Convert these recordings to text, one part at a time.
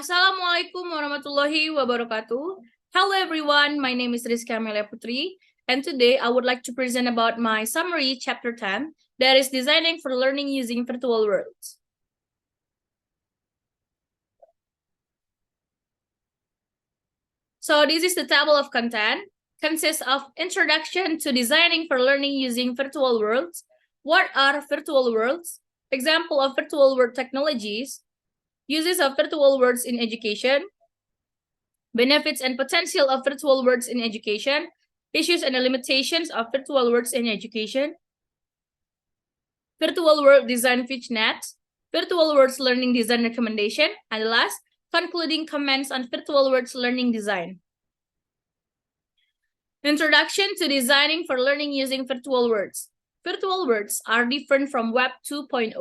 Assalamualaikum warahmatullahi wabarakatuh. Hello everyone, my name is Amelia Putri, and today I would like to present about my summary chapter 10, that is designing for learning using virtual worlds. So this is the table of content, consists of introduction to designing for learning using virtual worlds. What are virtual worlds? Example of virtual world technologies, uses of virtual worlds in education, benefits and potential of virtual worlds in education, issues and the limitations of virtual worlds in education, virtual world design net, virtual worlds learning design recommendation, and last, concluding comments on virtual worlds learning design. Introduction to designing for learning using virtual worlds. Virtual worlds are different from Web 2.0,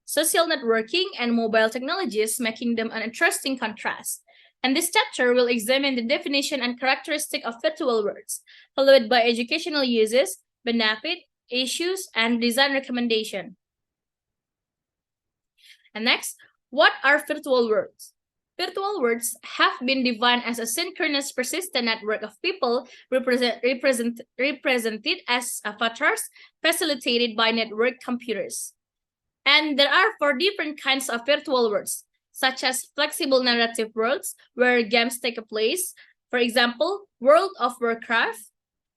social networking and mobile technologies, making them an interesting contrast. And this chapter will examine the definition and characteristic of virtual worlds, followed by educational uses, benefit, issues, and design recommendation. And next, what are virtual worlds? Virtual worlds have been defined as a synchronous persistent network of people represented as avatars facilitated by network computers. And there are 4 different kinds of virtual worlds, such as flexible narrative worlds, where games take place, for example, World of Warcraft,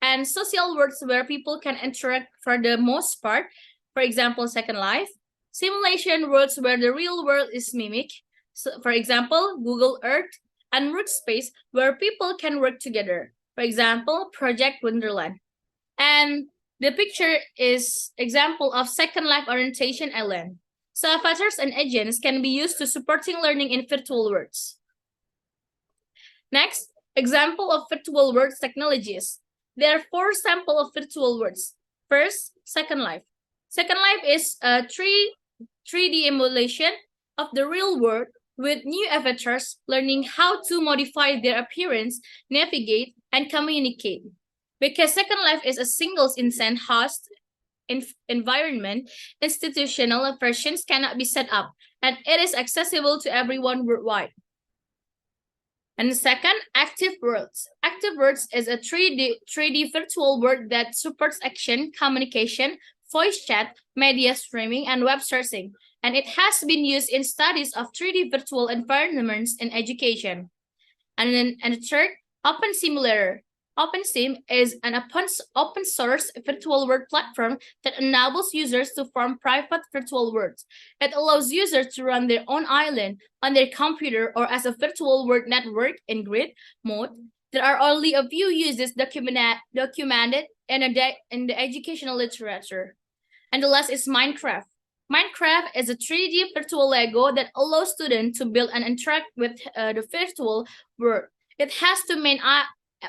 and social worlds where people can interact for the most part, for example, Second Life, simulation worlds where the real world is mimicked, so, for example, Google Earth, and workspace where people can work together, for example, Project Wonderland. And the picture is example of Second Life orientation island. So avatars and agents can be used to supporting learning in virtual worlds. Next, example of virtual worlds technologies. There are 4 samples of virtual worlds. First, Second Life. Second Life is a 3D emulation of the real world with new avatars learning how to modify their appearance, navigate, and communicate. Because Second Life is a single instance host environment, institutional versions cannot be set up, and it is accessible to everyone worldwide. And second, Active Worlds. Active Worlds is a 3D virtual world that supports action, communication, voice chat, media streaming, and web searching, and it has been used in studies of 3D virtual environments in education. And the third, Open Simulator. OpenSim is an open source virtual world platform that enables users to form private virtual worlds. It allows users to run their own island on their computer or as a virtual world network in grid mode. There are only a few uses documented in the educational literature. And the last is Minecraft. Minecraft is a 3D virtual Lego that allows students to build and interact with the virtual world. It has 2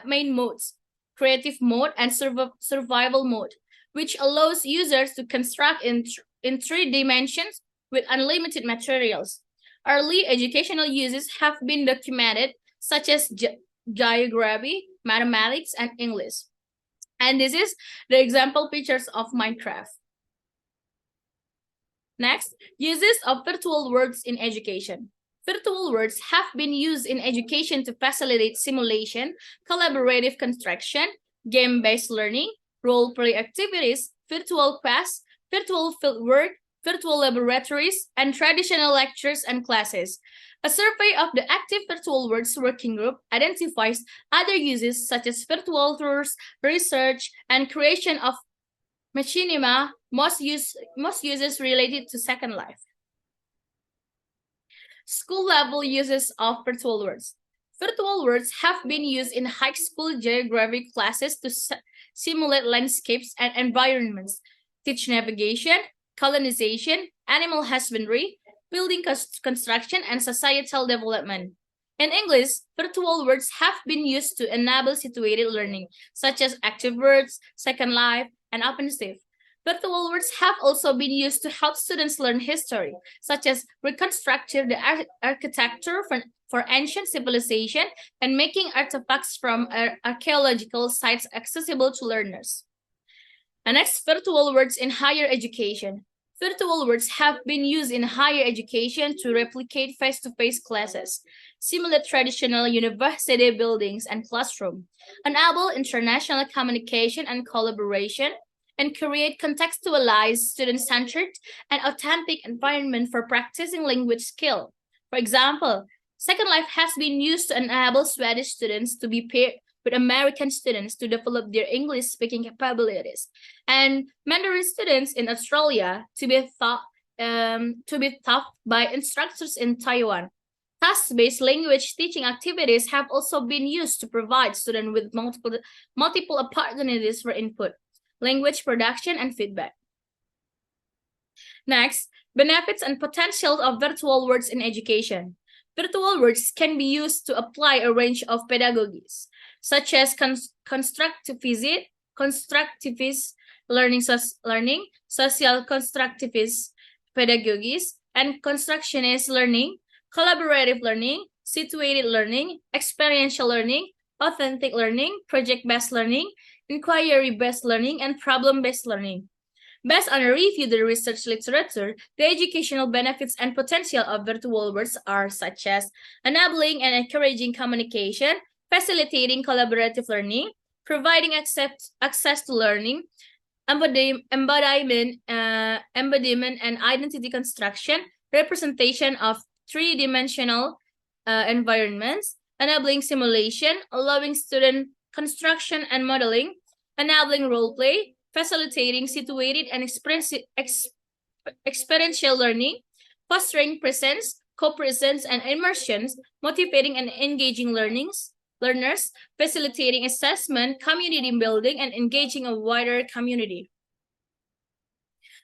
main modes, creative mode and survival mode, which allows users to construct in 3 dimensions with unlimited materials. Early educational uses have been documented, such as geography, mathematics, and English. And this is the example pictures of Minecraft. Next, uses of virtual worlds in education. Virtual worlds have been used in education to facilitate simulation, collaborative construction, game-based learning, role-play activities, virtual quests, virtual fieldwork, virtual laboratories, and traditional lectures and classes. A survey of the active virtual worlds working group identifies other uses such as virtual tours, research, and creation of machinima, most uses related to Second Life. School-level uses of virtual worlds. Virtual worlds have been used in high school geography classes to simulate landscapes and environments, teach navigation, colonization, animal husbandry, building construction, and societal development. In English, virtual worlds have been used to enable situated learning, such as Active Worlds, Second Life, and OpenSim. Virtual worlds have also been used to help students learn history, such as reconstructing the architecture for ancient civilization and making artifacts from archaeological sites accessible to learners. And next, virtual worlds in higher education. Virtual worlds have been used in higher education to replicate face-to-face classes, simulate traditional university buildings and classrooms, enable international communication and collaboration, and create contextualized, student-centered, and authentic environment for practicing language skill. For example, Second Life has been used to enable Swedish students to be paired with American students to develop their English speaking capabilities, and Mandarin students in Australia to be taught by instructors in Taiwan. Task-based language teaching activities have also been used to provide students with multiple opportunities for input, language production, and feedback. Next, benefits and potential of virtual worlds in education. Virtual worlds can be used to apply a range of pedagogies, such as constructivist learning, social constructivist pedagogies, and constructionist learning, collaborative learning, situated learning, experiential learning, authentic learning, project-based learning, inquiry-based learning, and problem-based learning. Based on a review of the research literature, the educational benefits and potential of virtual worlds are such as enabling and encouraging communication, facilitating collaborative learning, providing access to learning, embodiment and identity construction, representation of three-dimensional environments, enabling simulation, allowing student construction and modeling, enabling role play, facilitating situated and experiential learning, fostering presence, co-presence, and immersions, motivating and engaging learners, facilitating assessment, community building, and engaging a wider community.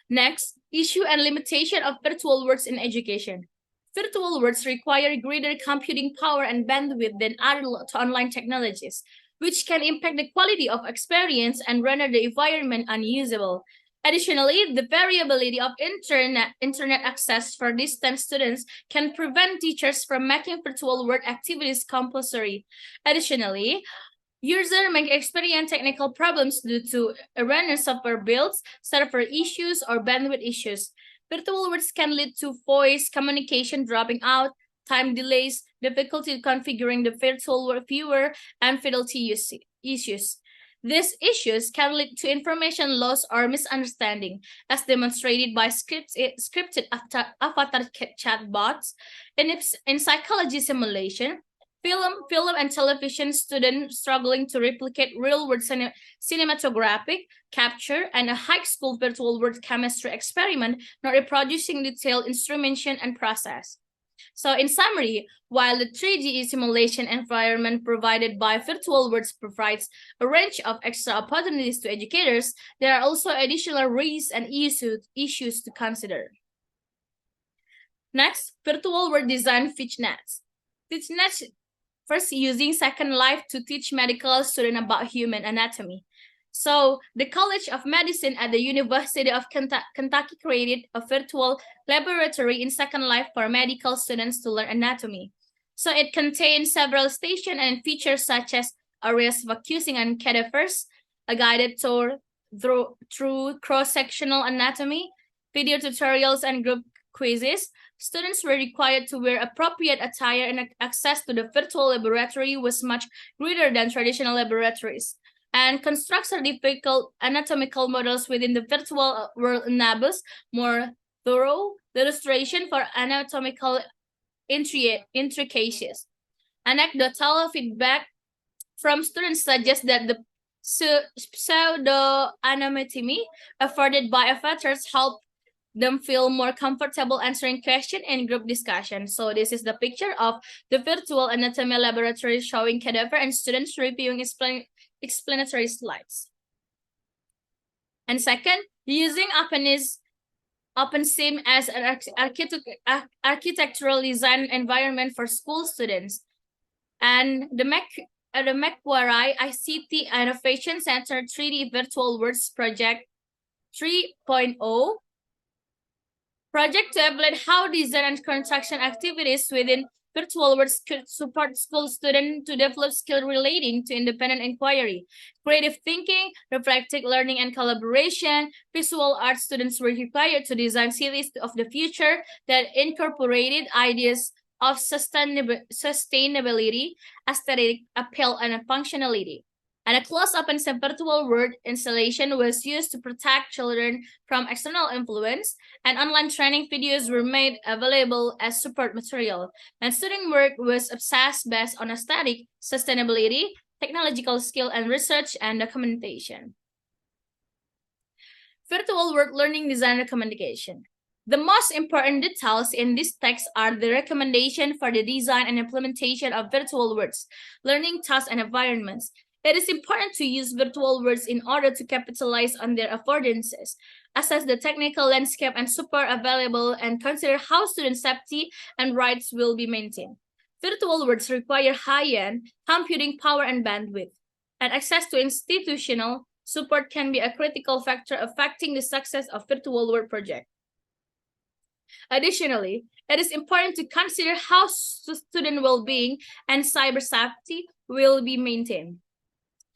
Next, issue and limitation of virtual worlds in education. Virtual worlds require greater computing power and bandwidth than other online technologies, which can impact the quality of experience and render the environment unusable. Additionally, the variability of internet access for distant students can prevent teachers from making virtual world activities compulsory. Additionally, users may experience technical problems due to erroneous software builds, server issues, or bandwidth issues. Virtual worlds can lead to voice communication dropping out, time delays, difficulty configuring the virtual world viewer, and fidelity issues. These issues can lead to information loss or misunderstanding, as demonstrated by scripted avatar chatbots. In psychology simulation, film and television students struggling to replicate real-world cinematographic capture and a high school virtual world chemistry experiment, not reproducing detailed instrumentation and process. So in summary, while the 3D simulation environment provided by virtual worlds provides a range of extra opportunities to educators, there are also additional risks and issues to consider. Next, virtual world design fitness. Fitness first using Second Life to teach medical students about human anatomy. So the College of Medicine at the University of Kentucky created a virtual laboratory in Second Life for medical students to learn anatomy. So it contains several stations and features such as areas focusing on cadavers, a guided tour through cross-sectional anatomy, video tutorials, and group quizzes. Students were required to wear appropriate attire, and access to the virtual laboratory was much greater than traditional laboratories. And constructs difficult anatomical models within the virtual world enables more thorough illustration for anatomical intricacies. Anecdotal feedback from students suggests that the pseudo-anatomy afforded by avatars help them feel more comfortable answering questions in group discussion. So this is the picture of the virtual anatomy laboratory showing cadaver and students reviewing explanatory slides. And second, using OpenSim as an architectural design environment for school students. And the Macquarie ICT Innovation Center 3D Virtual Worlds Project 3.0 project to evaluate how design and construction activities within Virtual worlds could support school students to develop skills relating to independent inquiry, creative thinking, reflective learning, and collaboration. Visual art students were required to design cities of the future that incorporated ideas of sustainability, aesthetic appeal, and functionality. And a close-up and virtual world installation was used to protect children from external influence, and online training videos were made available as support material. And student work was assessed based on aesthetic, sustainability, technological skill, and research and documentation. Virtual world learning design recommendation. The most important details in this text are the recommendation for the design and implementation of virtual worlds, learning tasks, and environments. It is important to use virtual worlds in order to capitalize on their affordances, assess the technical landscape and support available, and consider how student safety and rights will be maintained. Virtual worlds require high-end computing power and bandwidth, and access to institutional support can be a critical factor affecting the success of virtual world project. Additionally, it is important to consider how student well-being and cyber safety will be maintained.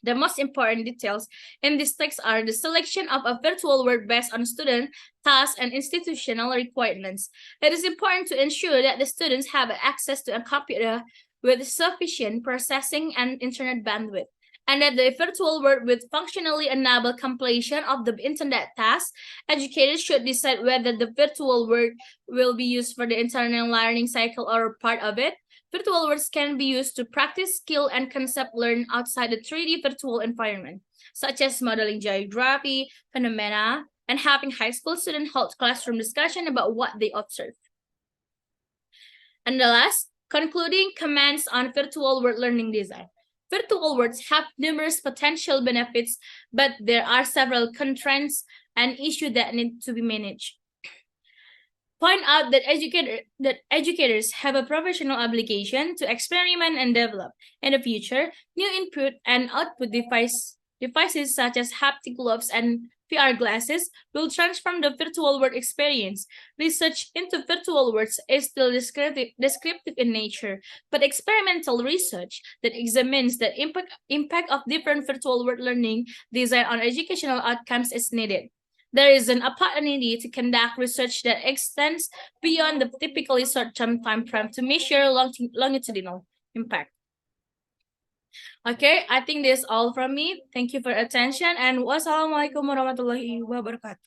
The most important details in this text are the selection of a virtual world based on student, tasks, and institutional requirements. It is important to ensure that the students have access to a computer with sufficient processing and internet bandwidth, and that the virtual world will functionally enable completion of the internet task. Educators should decide whether the virtual world will be used for the internal learning cycle or part of it. Virtual worlds can be used to practice skill and concept learn outside the 3D virtual environment, such as modeling geography, phenomena, and having high school students hold classroom discussion about what they observe. And the last, concluding comments on virtual world learning design. Virtual worlds have numerous potential benefits, but there are several constraints and issues that need to be managed. Point out that educators have a professional obligation to experiment and develop. In the future, new input and output devices such as haptic gloves and VR glasses will transform the virtual world experience. Research into virtual worlds is still descriptive in nature, but experimental research that examines the impact of different virtual world learning design on educational outcomes is needed. There is an opportunity to conduct research that extends beyond the typically short-term time frame to measure longitudinal impact. Okay, I think this is all from me. Thank you for attention, and wassalamualaikum warahmatullahi wabarakatuh.